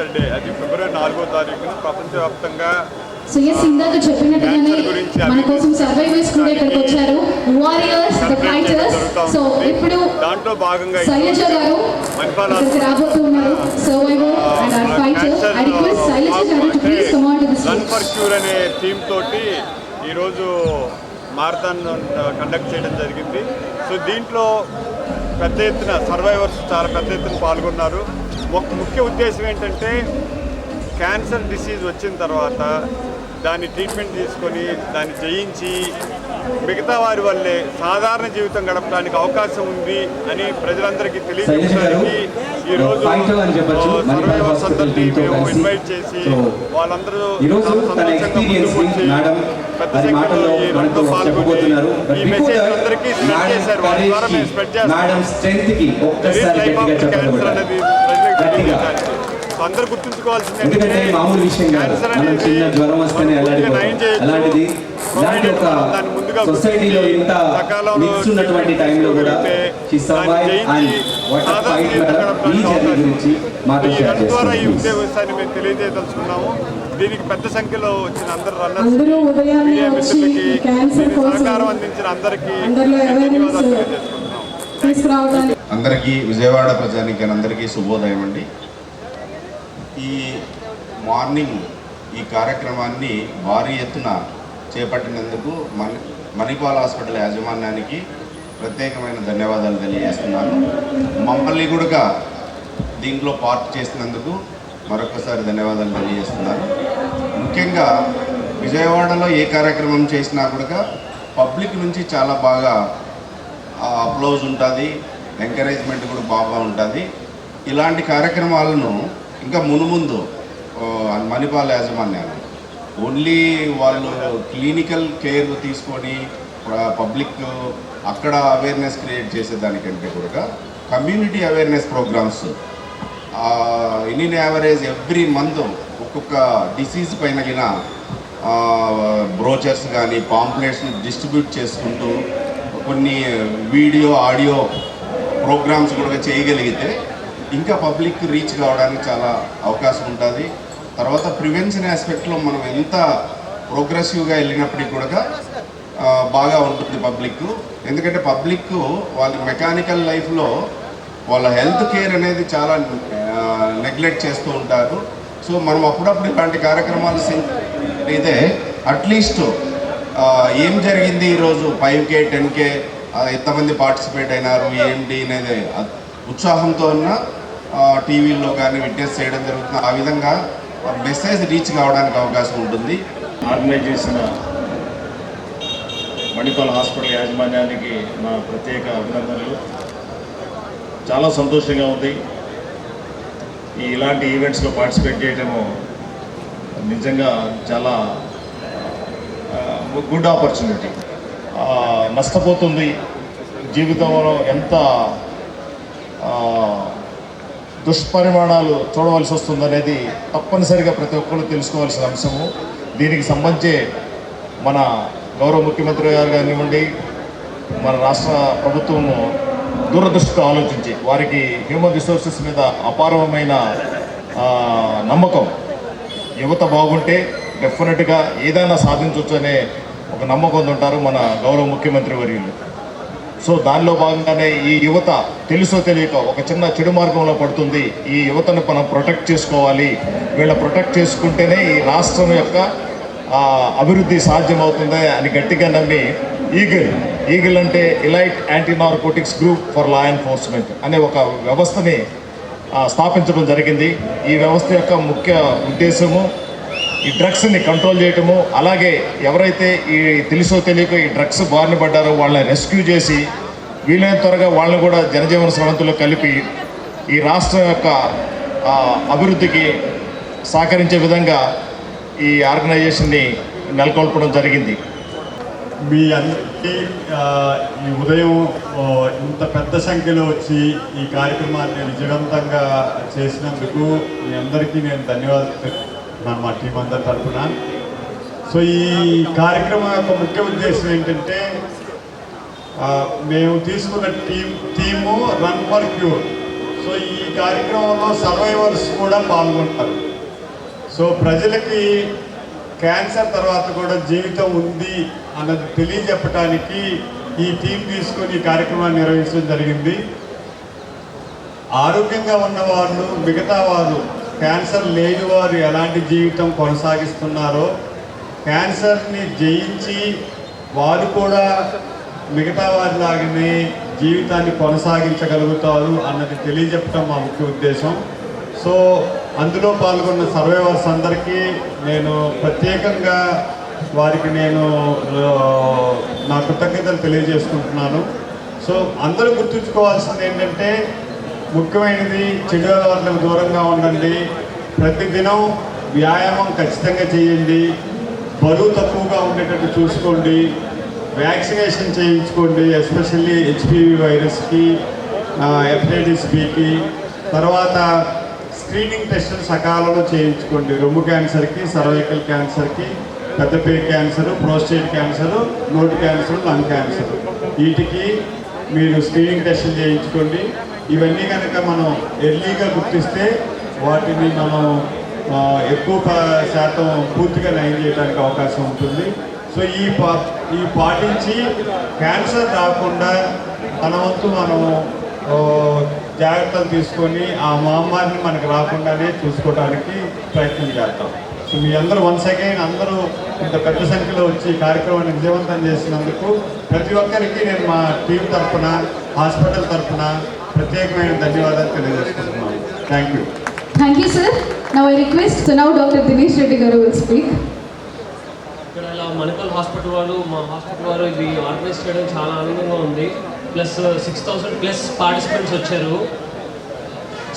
Cancer day, అది ఫిబ్రవరి 4వ తారీఖున ప్రపంచవ్యాప్తంగా సో ఎస్ ఇందాక చెప్పినట్టుగానే మన కోసం సర్వైవర్స్ కూడా ఇక్కడికి వచ్చారు, వారియర్స్ ద ఫైటర్స్. సో ఇప్పుడు దాంట్లో భాగంగా శైలజ గారు ఇక్కడికి రాబోతున్నారు, survivor and our fighter. I request Shailaja గారు to please come on to the run stage. For cure అనే థీమ్ తోటి ఈరోజు మారథాన్ కండక్ట్ చేయడం జరిగింది. సో దీంట్లో పెద్ద ఎత్తున సర్వైవర్స్ చాలా పెద్ద ఎత్తున పాల్గొన్నారు. ముఖ్య ఉద్దేశం ఏంటంటే క్యాన్సర్ డిసీజ్ వచ్చిన తర్వాత దాన్ని ట్రీట్మెంట్ తీసుకొని దాన్ని జయించి మిగతా వారి వల్లే సాధారణ జీవితం గడపడానికి అవకాశం ఉంది అని ప్రజలందరికీ తెలియజేయడానికి ఈరోజు సర్వైవర్స్ అందరినీ మేము ఇన్వైట్ చేసి వాళ్ళందరూ పెద్ద సంఖ్యలో ఈ రన్తో పాల్గొని ఈ మెసేజ్ అందరికీ స్ప్రెడ్ చేశారు. వాళ్ళ ద్వారా మేము స్ప్రెడ్ చేస్తాం లైఫ్ ఆఫ్టర్ క్యాన్సర్ అనేది ప్రజలకు తెలియజేయడానికి. అందరూ గుర్తుంచుకోవాల్సింది ఎందుకంటే మామూలు విషయం కాదు. మనం చిన్న జ్వరం వస్తేనే అలాంటిది ఇలాంటి ఒక సొసైటీలో ఇంత మిక్స్ ఉన్నటువంటి టైంలో కూడా ద్వారా ఈ ఉద్దేశాన్ని మేము తెలియజేయదలుచుకున్నాము. దీనికి పెద్ద సంఖ్యలో వచ్చిన అందరూ సహకారం అందించిన అందరికీ ధన్యవాదాలు తెలియజేసుకుంటున్నాం. అందరికీ విజయవాడ ప్రజానికి అందరికీ శుభోదయం అండి. ఈ మార్నింగ్ ఈ కార్యక్రమాన్ని భారీ ఎత్తున చేపట్టినందుకు మణిపాల్ హాస్పిటల్ యాజమాన్యానికి ప్రత్యేకమైన ధన్యవాదాలు తెలియజేస్తున్నాను. మమ్మల్ని కూడా దీంట్లో పార్ట్ చేసినందుకు మరొకసారి ధన్యవాదాలు తెలియజేస్తున్నాను. ముఖ్యంగా విజయవాడలో ఏ కార్యక్రమం చేసినా కూడా పబ్లిక్ నుంచి చాలా బాగా అప్లౌజ్ ఉంటుంది, ఎంకరేజ్మెంట్ కూడా బాగా ఉంటుంది. ఇలాంటి కార్యక్రమాలను ఇంకా మునుముందు మణిపాల్ యాజమాన్యాలు ఓన్లీ వాళ్ళు క్లినికల్ కేర్ తీసుకొని పబ్లిక్ అక్కడ అవేర్నెస్ క్రియేట్ చేసేదానికంటే కూడా community awareness programs in average every month ఒక్కొక్క డిసీజ్ పైన బ్రోచర్స్ కానీ పాంప్లెట్స్ డిస్ట్రిబ్యూట్ చేసుకుంటూ కొన్ని వీడియో ఆడియో ప్రోగ్రామ్స్ కూడా చేయగలిగితే ఇంకా పబ్లిక్ రీచ్ కావడానికి చాలా అవకాశం ఉంటుంది. తర్వాత ప్రివెన్షన్ ఆస్పెక్ట్లో మనం ఎంత ప్రోగ్రెసివ్గా వెళ్ళినప్పటికీ కూడా బాగా ఉంటుంది పబ్లిక్. ఎందుకంటే పబ్లిక్ వాళ్ళ మెకానికల్ లైఫ్లో వాళ్ళ హెల్త్ కేర్ అనేది చాలా నెగ్లెక్ట్ చేస్తూ ఉంటారు. సో మనం అప్పుడప్పుడు ఇలాంటి కార్యక్రమాలు అయితే అట్లీస్ట్ ఏం జరిగింది ఈరోజు 5K 10K ఎంతమంది పార్టిసిపేట్ అయినారు ఏంటి అనేది ఉత్సాహంతో ఉన్న టీవీల్లో కానీ విట్నెస్ చేయడం జరుగుతుంది. ఆ విధంగా మెసేజ్ రీచ్ కావడానికి అవకాశం ఉంటుంది. ఆర్గనైజ్ చేసిన మణిపాల్ హాస్పిటల్ యాజమాన్యానికి నా ప్రత్యేక అభినందనలు. చాలా సంతోషంగా ఉంది ఇలాంటి ఈవెంట్స్లో పార్టిసిపేట్ చేయడము. నిజంగా చాలా గుడ్ ఆపర్చునిటీ. నష్టపోతుంది జీవితంలో ఎంత దుష్పరిమాణాలు చూడవలసి వస్తుందనేది తప్పనిసరిగా ప్రతి ఒక్కరు తెలుసుకోవాల్సిన అంశము. దీనికి సంబంధించి మన గౌరవ ముఖ్యమంత్రి గారు కానివ్వండి, మన రాష్ట్ర ప్రభుత్వము దూరదృష్టితో ఆలోచించి వారికి హ్యూమన్ రిసోర్సెస్ మీద అపారమైన నమ్మకం. యువత బాగుంటే డెఫినెట్గా ఏదైనా సాధించవచ్చు అనే ఒక నమ్మకం ఉంటారు మన గౌరవ ముఖ్యమంత్రి వర్యులు. సో దానిలో భాగంగానే ఈ యువత తెలుసో తెలియక ఒక చిన్న చెడు మార్గంలో పడుతుంది. ఈ యువతను మనం ప్రొటెక్ట్ చేసుకోవాలి. వీళ్ళ ప్రొటెక్ట్ చేసుకుంటేనే ఈ రాష్ట్రం యొక్క అభివృద్ధి సాధ్యమవుతుంది అని గట్టిగా నమ్మి ఈగిల్ అంటే elite anti narcotics group for law enforcement అనే ఒక వ్యవస్థని స్థాపించడం జరిగింది. ఈ వ్యవస్థ యొక్క ముఖ్య ఉద్దేశము ఈ డ్రగ్స్ని కంట్రోల్ చేయటము, అలాగే ఎవరైతే ఈ తెలుసో తెలియక ఈ డ్రగ్స్ బారిన పడ్డారో వాళ్ళని రెస్క్యూ చేసి వీలైన త్వరగా వాళ్ళని కూడా జనజీవన స్రవంతిలో కలిపి ఈ రాష్ట్రం యొక్క అభివృద్ధికి సహకరించే విధంగా ఈ ఆర్గనైజేషన్ని నెలకొల్పడం జరిగింది. మీ అందరికీ ఈ ఉదయం ఇంత పెద్ద సంఖ్యలో వచ్చి ఈ కార్యక్రమాన్ని విజయవంతంగా చేసినందుకు మీ అందరికీ నేను ధన్యవాదాలు మా టీం అందరి తరఫున. సో ఈ కార్యక్రమం యొక్క ముఖ్య ఉద్దేశం ఏంటంటే మేము తీసుకున్న team run for cure. So ఈ కార్యక్రమంలో సర్వైవర్స్ కూడా పాల్గొంటారు. సో ప్రజలకి క్యాన్సర్ తర్వాత కూడా జీవితం ఉంది అన్నది తెలియజెప్పడానికి ఈ టీం తీసుకొని ఈ కార్యక్రమాన్ని నిర్వహించడం జరిగింది. ఆరోగ్యంగా ఉన్నవాళ్ళు మిగతా వారు, క్యాన్సర్ లేని వారు ఎలాంటి జీవితం కొనసాగిస్తున్నారో క్యాన్సర్ని జయించి వారు కూడా మిగతా వారిలాగానే జీవితాన్ని కొనసాగించగలుగుతారు అన్నది తెలియజెప్పడం మా ముఖ్య ఉద్దేశం. సో అందులో పాల్గొన్న సర్వైవర్స్ అందరికీ నేను ప్రత్యేకంగా వారికి నేను నా కృతజ్ఞతలు తెలియజేసుకుంటున్నాను. సో అందరూ గుర్తుంచుకోవాల్సింది ఏంటంటే ముఖ్యమైనది చెడు అలవాట్లకు దూరంగా ఉండండి, ప్రతిదినం వ్యాయామం ఖచ్చితంగా చేయండి, బరువు తక్కువగా ఉండేటట్టు చూసుకోండి, వ్యాక్సినేషన్ చేయించుకోండి, ఎస్పెషల్లీ హెచ్పివి వైరస్కి, హెపటైటిస్ బికి, తర్వాత స్క్రీనింగ్ టెస్టులు సకాలంలో చేయించుకోండి. రొమ్ము క్యాన్సర్కి, సర్వైకల్ క్యాన్సర్కి, పెద్దపే క్యాన్సరు, ప్రోస్టేట్ క్యాన్సరు, నోటి క్యాన్సరు, లంగ్ క్యాన్సర్, వీటికి మీరు స్క్రీనింగ్ టెస్టులు చేయించుకోండి. ఇవన్నీ కనుక మనం ఎర్లీగా గుర్తిస్తే వాటిని మనం ఎక్కువ శాతం పూర్తిగా నయం చేయడానికి అవకాశం ఉంటుంది. సో ఈ పాటించి క్యాన్సర్ రాకుండా మన వంతు మనం జాగ్రత్తలు తీసుకొని ఆ మహమ్మారిని మనకు రాకుండానే చూసుకోవడానికి ప్రయత్నం చేద్దాం. సో మీ అందరూ వన్స్ అగైన్ అందరూ ఇంత పెద్ద సంఖ్యలో వచ్చి ఈ కార్యక్రమాన్ని విజయవంతం చేసినందుకు ప్రతి ఒక్కరికి నేను మా టీం తరఫున, హాస్పిటల్ తరఫున ప్రత్యేకమైన ధన్యవాదాలు తెలియజేసుకుంటున్నాను. Thank you. Thank you, sir. Now I request, so now Dr. Dinesh Reddy garu will speak. ఇక్కడ ఇలా మణిపాల్ హాస్పిటల్ వాళ్ళు, మా హాస్పిటల్ వారు ఇది ఆర్గనైజ్ చేయడం చాలా ఆనందంగా ఉంది. ప్లస్ 6,000+ పార్టిసిపెంట్స్ వచ్చారు.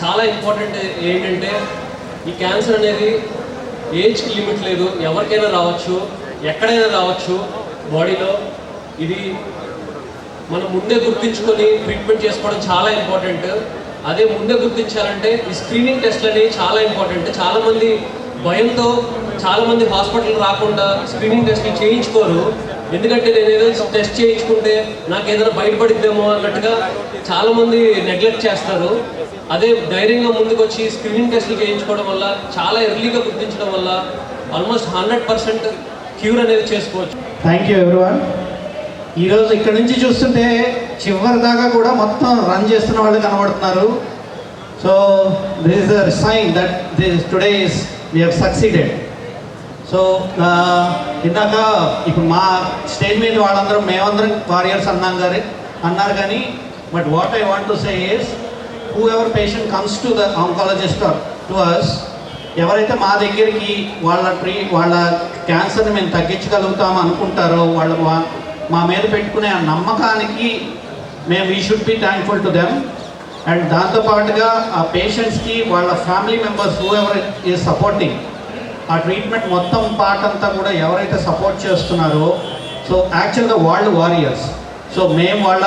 చాలా ఇంపార్టెంట్ ఏంటంటే ఈ క్యాన్సర్ అనేది ఏజ్కి లిమిట్ లేదు, ఎవరికైనా రావచ్చు, ఎక్కడైనా రావచ్చు బాడీలో. ఇది మనం ముందే గుర్తించుకొని ట్రీట్మెంట్ చేసుకోవడం చాలా ఇంపార్టెంట్. అదే ముందే గుర్తించాలంటే ఈ స్క్రీనింగ్ టెస్ట్లు అనేవి చాలా ఇంపార్టెంట్. చాలామంది భయంతో చాలామంది హాస్పిటల్ రాకుండా స్క్రీనింగ్ టెస్ట్లు చేయించుకోరు. ఎందుకంటే నేను ఏదో టెస్ట్ చేయించుకుంటే నాకు ఏదైనా బయటపడిద్దేమో అన్నట్టుగా చాలామంది నెగ్లెక్ట్ చేస్తారు. అదే ధైర్యంగా ముందుకు వచ్చి స్క్రీనింగ్ టెస్ట్లు చేయించుకోవడం వల్ల, చాలా ఎర్లీగా గుర్తించడం వల్ల ఆల్మోస్ట్ 100% క్యూర్ అనేది చేసుకోవచ్చు. Thank you everyone. ఈరోజు ఇక్కడ నుంచి చూస్తుంటే చివరి దాకా కూడా మొత్తం రన్ చేస్తున్న వాళ్ళు కనబడుతున్నారు. So this is the sign that today is we have succeeded. So ఇందాక ఇప్పుడు మా స్టేజ్ మీద వాళ్ళందరం మేమందరం వారియర్స్ అన్నారు కానీ but what I want to say is whoever patient comes to the oncologist or to us, ఎవరైతే మా దగ్గరికి వాళ్ళ క్యాన్సర్ని మేము తగ్గించగలుగుతాం అనుకుంటారో వాళ్ళు మా మీద పెట్టుకునే ఆ నమ్మకానికి we should be thankful to them. And దాంతోపాటుగా ఆ పేషెంట్స్కి వాళ్ళ family members who ever is supporting ఆ ట్రీట్మెంట్ మొత్తం పార్ట్ అంతా కూడా ఎవరైతే సపోర్ట్ చేస్తున్నారో, సో యాక్చువల్గా వాళ్ళు వారియర్స్. సో మేము వాళ్ళ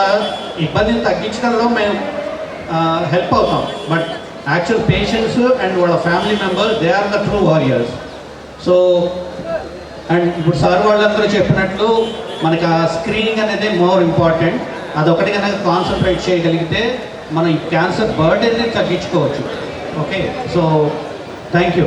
ఇబ్బందిని తగ్గించడంలో మేము హెల్ప్ అవుతాం. బట్ యాక్చువల్ పేషెంట్స్ అండ్ వాళ్ళ family members they are the true warriors. So and ఇప్పుడు సార్ వాళ్ళందరూ చెప్పినట్లు మనకి ఆ స్క్రీనింగ్ అనేది మోర్ ఇంపార్టెంట్. అదొకటి కనుక కాన్సన్ట్రేట్ చేయగలిగితే మనం ఈ క్యాన్సర్ బర్డెన్ని తగ్గించుకోవచ్చు. Okay, so thank you.